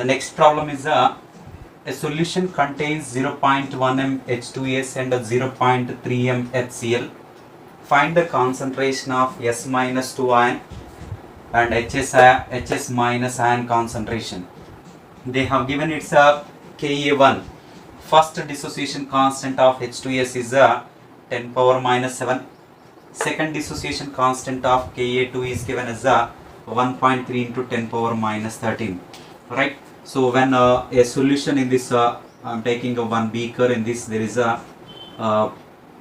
the next problem is a solution contains 0.1 m H2S and 0.3 m HCl. Find the concentration of S minus 2 ion and HS minus ion concentration. They have given it's a Ka1. First dissociation constant of H2S is 10 power minus 7. Second dissociation constant of Ka2 is given as 1.3 into 10 power minus 13. Right? So when a solution in this, I'm taking a one beaker. In this there is a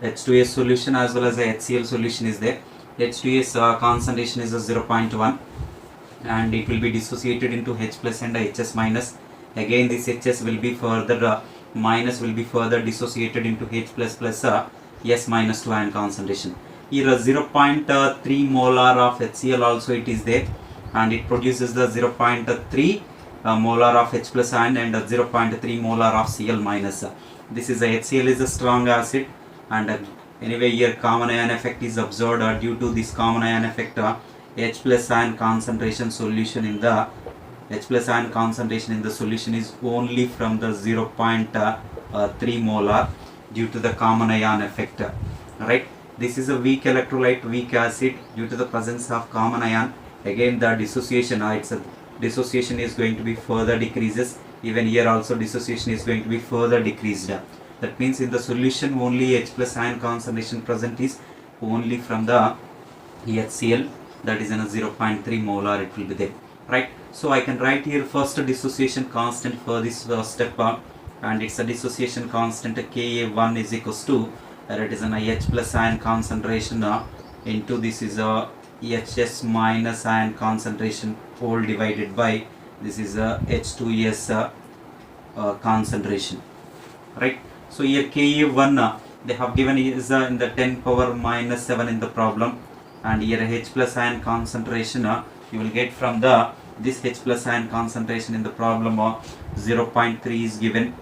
H2S solution as well as a HCl solution is there. H2S concentration is a 0.1 and it will be dissociated into H plus and HS minus. Again this HS will be further minus will be further dissociated into H plus S minus 2 ion concentration. Here 0.3 molar of HCl also it is there, and it produces the 0.3 molar of H plus ion and 0.3 molar of Cl minus. This is a HCl is a strong acid, and anyway here common ion effect is observed. Due to this common ion effect, H plus ion concentration solution in the H plus ion concentration in the solution is only from the 0.3 molar due to the common ion effect. Right? This is a weak electrolyte, weak acid. Due to the presence of common ion, again the dissociation, dissociation is going to be further decreases. Even here also dissociation is going to be further decreased. That means in the solution only H plus ion concentration present is only from the HCl, that is in a 0.3 molar it will be there. Right? So I can write here first dissociation constant for this step, and it's a dissociation constant Ka1 is equals to that is an H plus ion concentration into this is a HS minus ion concentration whole divided by this is a H2S concentration. Right? So here Ka1 they have given is in the 10 power minus 7 in the problem, and here H plus ion concentration you will get from the this H plus ion concentration in the problem 0.3 is given,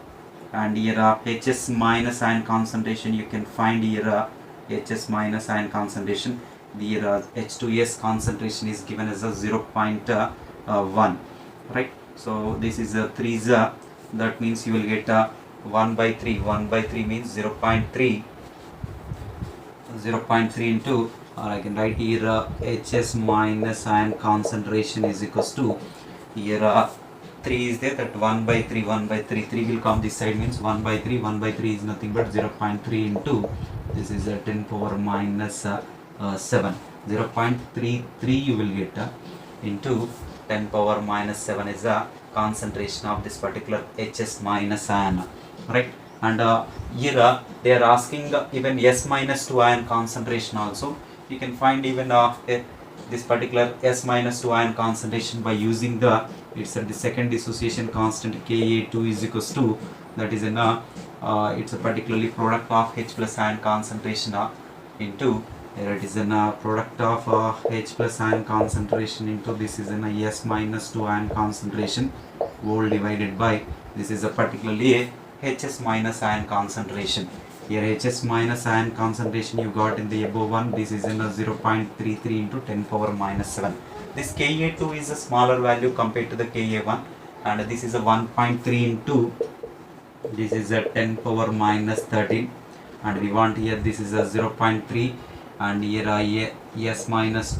and here HS minus ion concentration you can find here HS minus ion concentration. Here H2S concentration is given as a 0.1. Right? So this is a 3 that means you will get 1 by 3. 1 by 3 means 0.3 into, or I can write here HS minus ion concentration is equals to here 3 is there, that 1 by 3, 1 by 3, 3 will come this side means 1 by 3, 1 by 3 is nothing but 0.3 into this is a 10 power minus 7, 0.33 you will get into 10 power minus 7 is the concentration of this particular HS minus ion. Right? And here they are asking even S minus 2 ion concentration also. You can find even this particular S minus 2 ion concentration by using the the second dissociation constant Ka2 is equals to that is in it's a particularly product of H plus ion concentration into here it is in product of H plus ion concentration into this is in S minus 2 ion concentration whole divided by this is a particularly HS minus ion concentration. Here HS minus ion concentration you got in the above one, this is in a 0.33 into 10 power minus 7. This Ka2 is a smaller value compared to the Ka1, and this is a 1.3 into this is a 10 power minus 13, and we want here this is a 0.3, and here S minus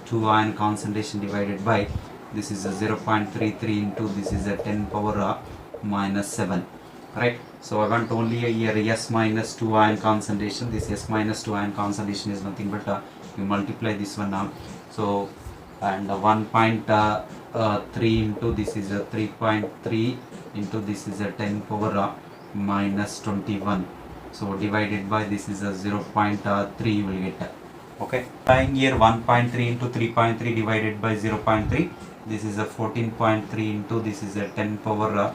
2 ion concentration divided by this is a 0.33 into this is a 10 power minus 7. Right? So I want only here S minus 2 ion concentration. This S minus 2 ion concentration is nothing but you multiply this one now. So and 1.3 into this is a 3.3 into this is a 10 power minus 21. So divided by this is a 0.3 you will get. Okay. Trying here 1.3 into 3.3 divided by 0.3. This is a 14.3 into this is a 10 power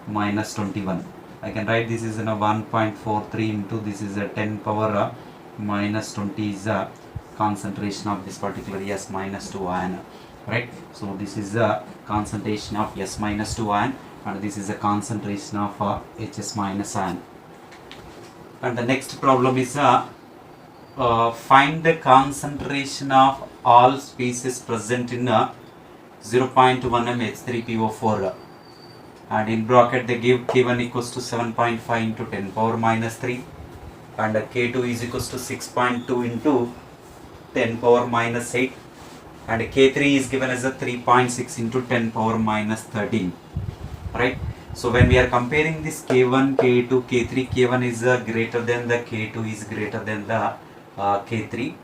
minus 21. I can write this is in a 1.43 into this is a 10 power minus 20 is a concentration of this particular S minus 2 ion. Right? So this is the concentration of S minus 2 ion, and this is the concentration of HS minus ion. And the next problem is find the concentration of all species present in 0.1 m H3PO4. and in bracket they give K1 equals to 7.5 into 10 power minus 3, and K2 is equals to 6.2 into 10 power minus 8, and K3 is given as a 3.6 into 10 power minus 13, right? So when we are comparing this K1, K2, K3, K1 is greater than the K2 is greater than the K3,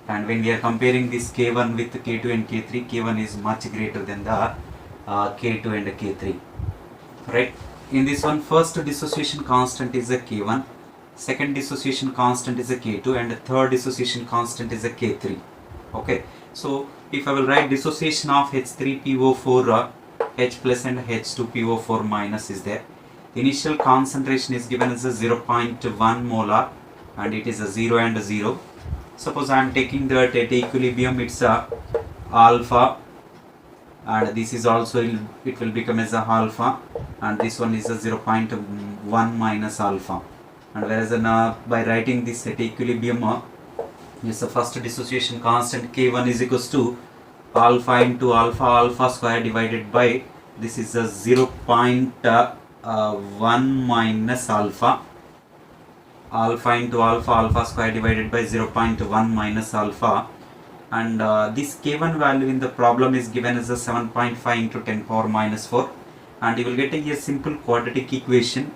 and when we are comparing this K1 with K2 and K3, K1 is much greater than the K2 and K3, right? In this one, first dissociation constant is a K1, second dissociation constant is a K2, and the third dissociation constant is a K3. Okay, so if I will write dissociation of H3PO4 H plus and H2PO4 minus is there. Initial concentration is given as a 0.1 molar, and it is a 0 and a 0. Suppose I am taking that at equilibrium, it's a alpha, and this is also, it will become as a alpha, and this one is a 0.1 minus alpha. And whereas by writing this at equilibrium, is the first dissociation constant K1 is equals to alpha into alpha square divided by, this is a 0.1 minus alpha into alpha square divided by 0.1 minus alpha, and this K1 value in the problem is given as a 7.5 into 10 power minus 4, and you will get a simple quadratic equation.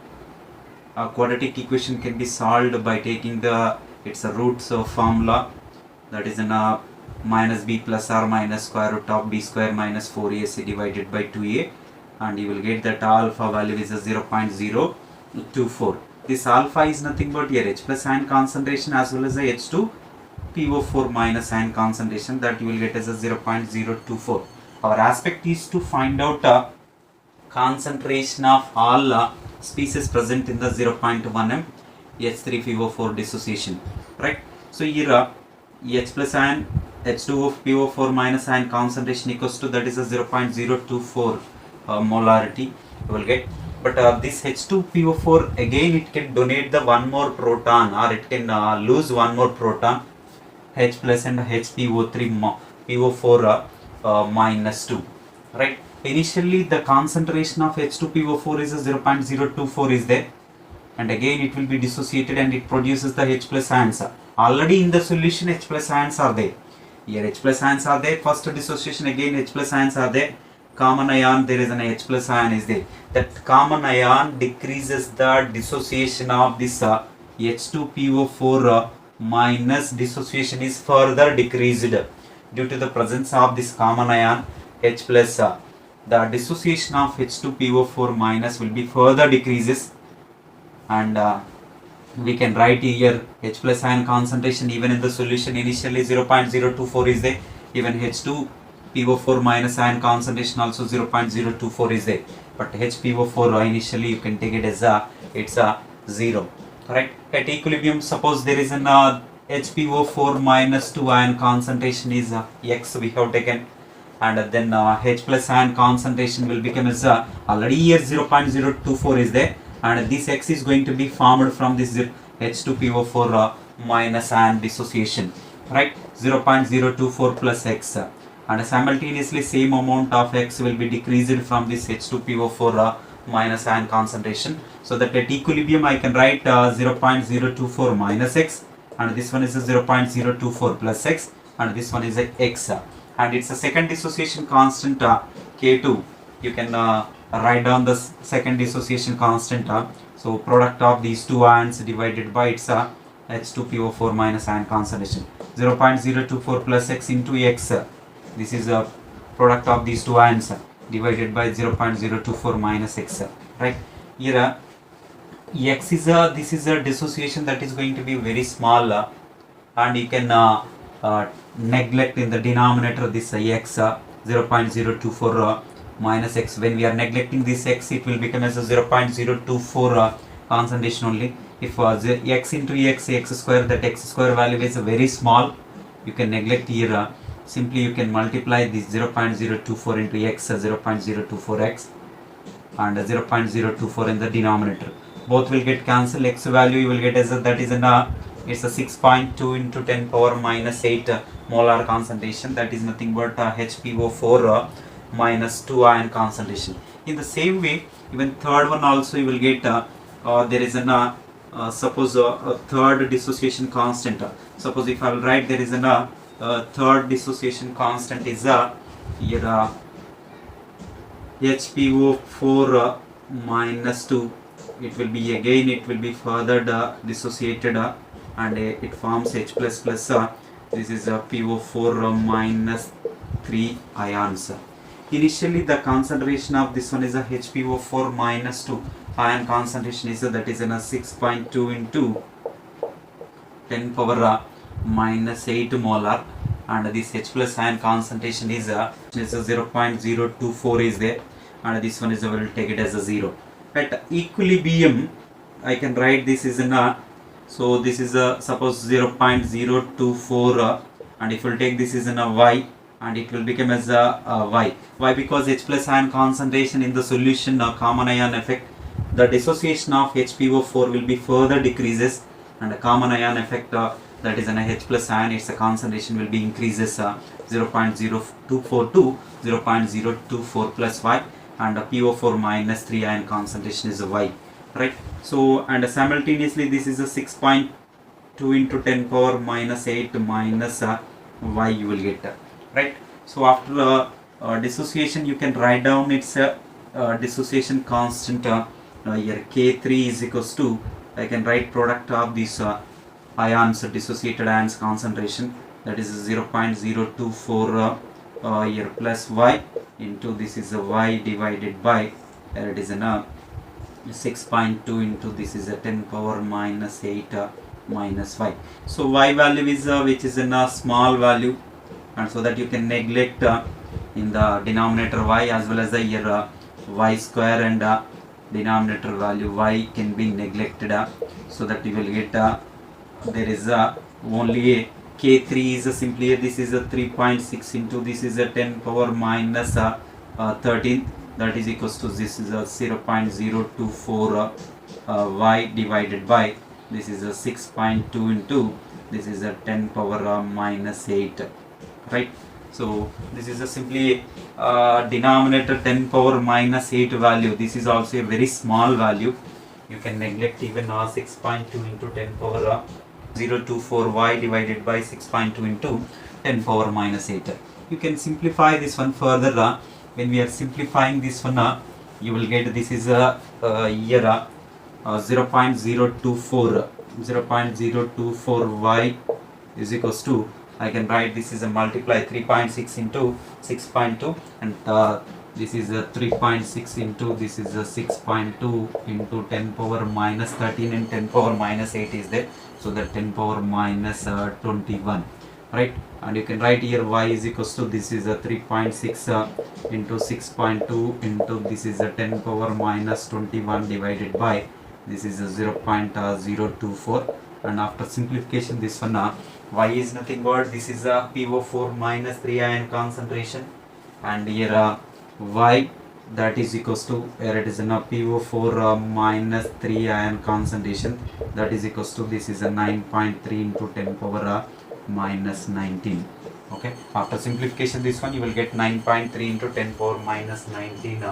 A quadratic equation can be solved by taking the its roots of formula, that is an minus b plus r minus square root of b square minus 4ac divided by 2a, and you will get that alpha value is a 0.024. This alpha is nothing but your H plus ion concentration as well as the H2PO4 minus ion concentration, that you will get as a 0.024. Our aspect is to find out concentration of all species present in the 0.1 m H3PO4 dissociation, right? So here H plus ion H2PO4 minus ion concentration equals to, that is a 0.024 molarity you will get. But this H2PO4 again, it can donate the one more proton, or it can lose one more proton, H plus and PO4 minus 2, right? Initially the concentration of H2PO4 is a 0.024 is there, and again it will be dissociated and it produces the H plus ions. Already in the solution H plus ions are there. Here H plus ions are there. First dissociation, again H plus ions are there. Common ion, there is an H plus ion is there. That common ion decreases the dissociation of this H2PO4 minus dissociation is further decreased due to the presence of this common ion H plus. The dissociation of H2PO4 minus will be further decreases, and we can write here H plus ion concentration even in the solution initially 0.024 is there, even H2PO4 minus ion concentration also 0.024 is there, but HPO4 initially you can take it as it's a 0, right? At equilibrium, suppose there is an HPO4 minus 2 ion concentration is X we have taken, and then H plus ion concentration will become as already here 0.024 is there, and this X is going to be formed from this H2PO4 minus ion dissociation, right? 0.024 plus X, and simultaneously same amount of X will be decreased from this H2PO4 minus ion concentration, so that at equilibrium I can write 0.024 minus X, and this one is a 0.024 plus X, and this one is a X, and it's a second dissociation constant K2. You can write down the second dissociation constant, so product of these two ions divided by its H2PO4 minus ion concentration, 0.024 plus X into X, this is a product of these two ions divided by 0.024 minus X, right? Here X is this is a dissociation that is going to be very small, and you can neglect in the denominator this X 0.024 minus X. When we are neglecting this X, it will become as a 0.024 concentration only. If X into X square, that X square value is very small, you can neglect here. Simply you can multiply this 0.024 into X 0.024X and 0.024 in the denominator. Both will get cancelled. X value you will get as that is it's a 6.2 into 10 power minus 8 molar concentration. That is nothing but HPO4 minus 2 ion concentration. In the same way, even third one also you will get there is an suppose a third dissociation constant. Suppose if I will write there is an third dissociation constant is here HPO4 minus 2. It will be again, it will be further dissociated and it forms H plus plus. This is PO4 minus 3 ions. Initially the concentration of this one is a HPO4 minus 2 ion concentration is that is in a 6.2 into 10 power minus 8 molar, and this H plus ion concentration is a 0.024 is there, and this one is we will take it as a 0. At equilibrium I can write this is in a, so this is a suppose 0.024 and if we will take this is in a Y, and it will become as a Y. Why? Because H plus ion concentration in the solution common ion effect, the dissociation of HPO4 will be further decreases, and a common ion effect that is an H plus ion, its concentration will be increases 0.0242 to 0.024 plus Y, and PO4 minus 3 ion concentration is a Y, right? So and simultaneously this is a 6.2 into 10 power minus 8 minus Y you will get, right? So after dissociation you can write down its dissociation constant here K3 is equals to, I can write product of these ions, dissociated ions concentration, that is 0.024 here plus Y into this is a Y divided by it is an 6.2 into this is a 10 power minus 8 minus Y. So Y value is which is in a small value, and so that you can neglect in the denominator Y as well as the here Y square, and denominator value Y can be neglected so that you will get there is only a K3 is simply this is a 3.6 into this is a 10 power minus 13, that is equals to this is a 0.024 Y divided by this is a 6.2 into this is a 10 power minus 8, right? So this is a simply denominator 10 power minus 8 value. This is also a very small value. You can neglect even 6.2 into 10 power 024 Y divided by 6.2 into 10 power minus 8. You can simplify this one further. When we are simplifying this one, you will get this is a here 0.024 Y is equals to, I can write this is a multiply 3.6 into 6.2, and this is a 3.6 into this is a 6.2 into 10 power minus 13, and 10 power minus 8 is there, so that 10 power minus 21, right? And you can write here Y is equals to this is a 3.6 into 6.2 into this is a 10 power minus 21 divided by this is a 0.024, and after simplification this one Y is nothing but this is a PO4 minus 3 ion concentration, and here Y that is equals to, here it is a PO4 minus 3 ion concentration, that is equals to this is a 9.3 into 10 power minus 19. Okay, after simplification this one you will get 9.3 into 10 power minus 19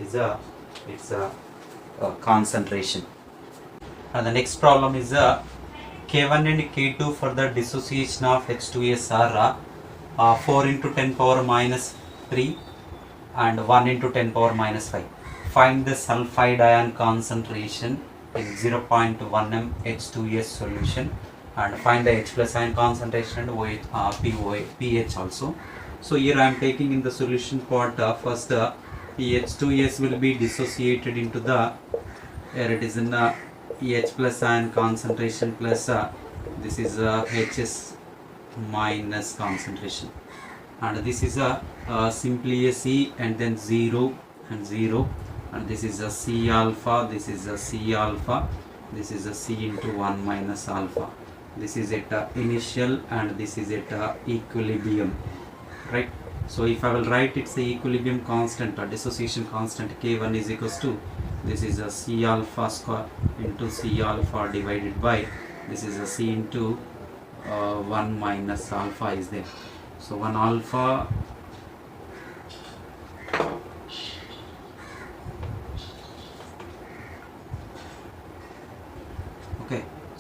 is a concentration. And the next problem is K1 and K2 for the dissociation of H2S are 4 into 10 power minus 3 and 1 into 10 power minus 5. Find the sulfide ion concentration in 0.1 m H2S solution, and find the H plus ion concentration and pH also. So here I am taking in the solution part first H2S will be dissociated into the, here it is in H plus ion concentration plus this is Hs minus concentration, and this is simply a C and then 0 and 0, and this is a C alpha, this is a C alpha, this is a C into 1 minus alpha. This is at initial and this is at equilibrium, right? So if I will write it's the equilibrium constant or dissociation constant K1 is equals to this is a C alpha square into C alpha divided by this is a C into 1 minus alpha is there. So 1 alpha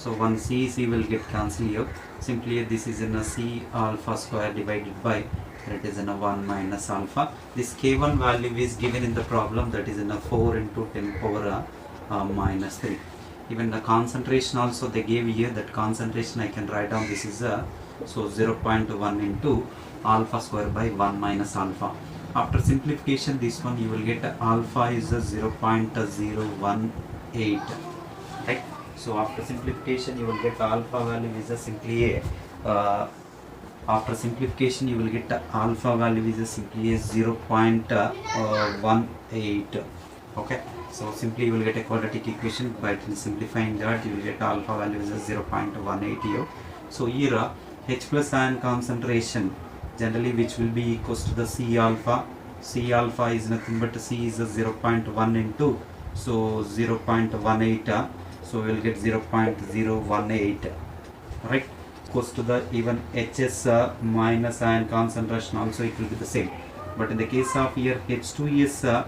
So one C will get cancelled here. Simply this is in a C alpha square divided by, that is in a 1 minus alpha. This K1 value is given in the problem, that is in a 4 into 10 power minus 3. Even the concentration also they gave here, that concentration I can write down, this is a, so 0.1 into alpha square by 1 minus alpha. After simplification, this one you will get alpha is a 0.018, right? So after simplification you will get alpha value is a simply a after simplification you will get alpha value is a simply a 0.18. Okay, so simply you will get a quadratic equation by simplifying that. You will get alpha value is a 0.18 here. So here H plus ion concentration generally which will be equals to the C alpha. C alpha is nothing but C is a 0.1 into, so 0.18, so we will get 0.018, right? Goes to the even Hs minus ion concentration also it will be the same, but in the case of here H2S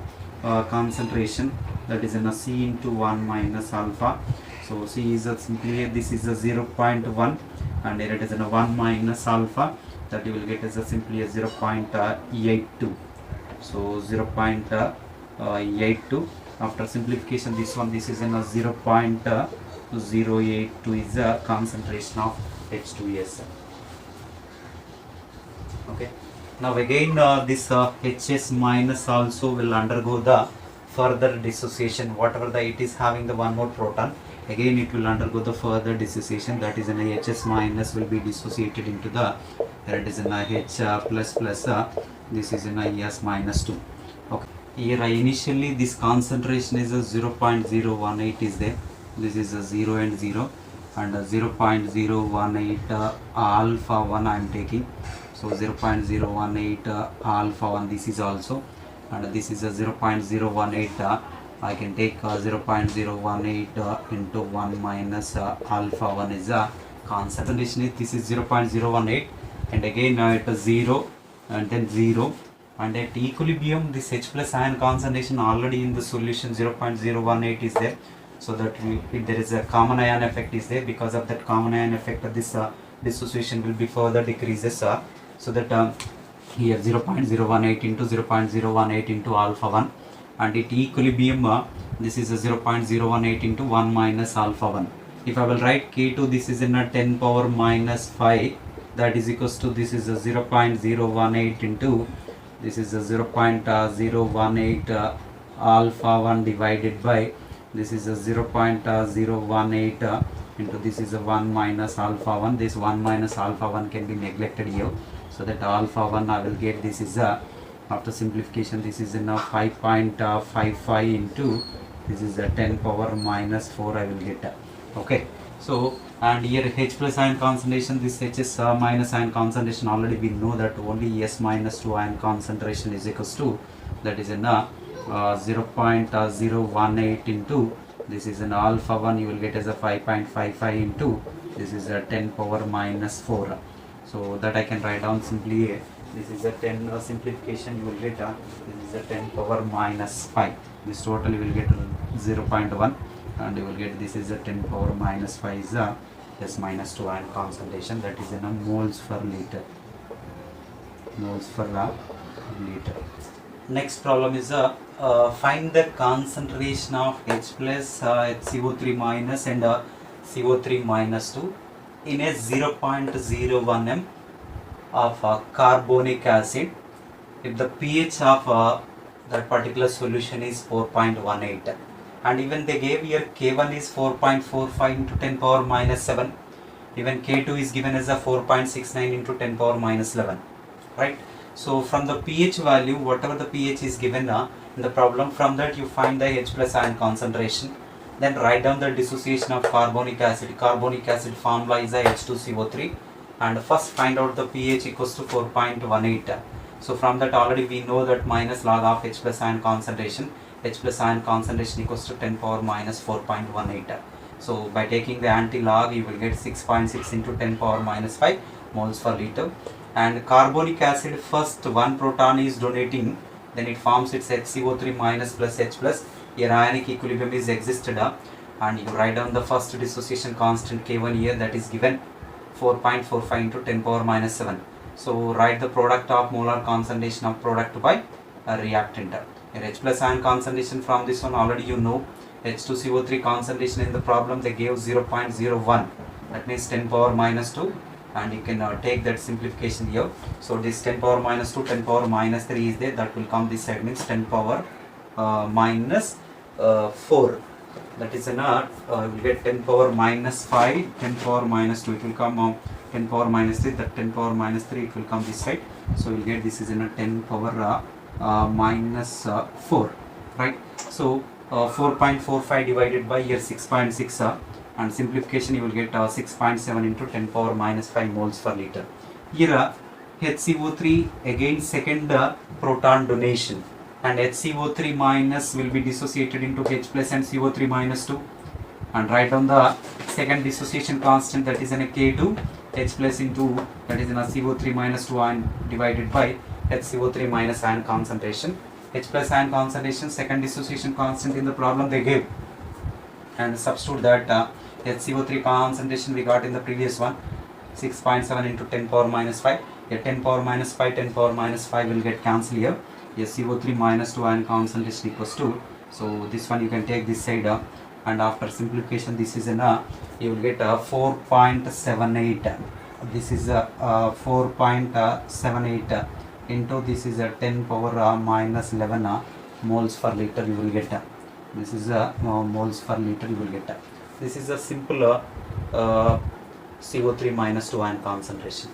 concentration, that is in a C into 1 minus alpha. So C is a simply this is a 0.1 and here it is in a 1 minus alpha, that you will get as a simply a 0.82. So 0.82. After simplification, this is in a 0.082 is a concentration of H2S. Okay. Now again this Hs minus also will undergo the further dissociation. Whatever the it is having the one more proton, again it will undergo the further dissociation, that is in a Hs minus will be dissociated into the, that is in a H plus plus this is in a S minus 2. Okay, here initially this concentration is a 0.018 is there, this is a 0 and 0 and 0.018 alpha 1 I am taking, so 0.018 alpha 1 this is also, and this is a 0.018 I can take 0.018 into 1 minus alpha 1 is a concentration. This is 0.018 and again it is 0 and then 0, and at equilibrium this H plus ion concentration already in the solution 0.018 is there, so that if there is a common ion effect is there, because of that common ion effect this dissociation will be further decreases, so that here 0.018 into 0.018 into alpha 1, and at equilibrium this is a 0.018 into 1 minus alpha 1. If I will write K2, this is in a 10 power minus 5, that is equals to, this is a 0.018 into, this is a 0.018 alpha 1 divided by, this is a 0.018 into, this is a 1 minus alpha 1. This 1 minus alpha 1 can be neglected here, so that alpha 1 I will get, this is a, after simplification this is in a 5.55 into, this is a 10 power minus 4 I will get. Okay, so and here H plus ion concentration, this Hs minus ion concentration already we know that only S minus 2 ion concentration is equals to, that is in a 0.018 into, this is an alpha 1 you will get as a 5.55 into, this is a 10 power minus 4. So that I can write down simply, this is a 10 simplification you will get this is a 10 power minus 5, this total you will get 0.1 and you will get, this is a 10 power minus 5 is a S minus 2 ion concentration, that is in a moles per liter. Moles per liter. Next problem is find the concentration of H plus CO3 minus and CO3 minus 2 in a 0.01 m of carbonic acid if the pH of that particular solution is 4.18, and even they gave here K1 is 4.45 into 10 power minus 7, even K2 is given as a 4.69 into 10 power minus 11, right? So from the pH value, whatever the pH is given in the problem, from that you find the H plus ion concentration, then write down the dissociation of carbonic acid. Carbonic acid formula is a H2CO3, and first find out the pH equals to 4.18. So from that already we know that minus log of H plus ion concentration, H plus ion concentration equals to 10 power minus 4.18. So by taking the anti-log you will get 6.6 into 10 power minus 5 moles per liter. And carbonic acid, first one proton is donating, then it forms its HCO3 minus plus H plus. Here ionic equilibrium is existed, and you write down the first dissociation constant K1 here, that is given 4.45 into 10 power minus 7. So write the product of molar concentration of product by a reactant. Your H plus ion concentration from this one already you know. H2CO3 concentration in the problem they gave 0.01, that means 10 power minus 2, and you can take that simplification here. So this 10 power minus 2, 10 power minus 3 is there, that will come this side, means 10 power minus 4, that is enough. You will get 10 power minus 5, 10 power minus 2, it will come 10 power minus 3, that 10 power minus 3 it will come this side. So you will get this is in a 10 power minus 4, right? So 4.45 divided by here 6.6 and simplification you will get 6.7 into 10 power minus 5 moles per liter. Here HCO3 again second proton donation, and HCO3 minus will be dissociated into H plus and CO3 minus 2, and write down the second dissociation constant, that is in a K2, H plus into, that is in a CO3 minus 2 ion divided by HCO3 minus ion concentration. H plus ion concentration, second dissociation constant in the problem they gave, and substitute that HCO3 concentration we got in the previous one, 6.7 into 10 power minus 5. Here 10 power minus 5, 10 power minus 5 will get cancelled here. CO3 minus 2 ion concentration equals to, so this one you can take this side and after simplification this is in you will get 4.78, this is 4.78 into this is a 10 power minus 11 moles per liter you will get, this is moles per liter you will get. This is a simple CO3 minus 2 ion concentration.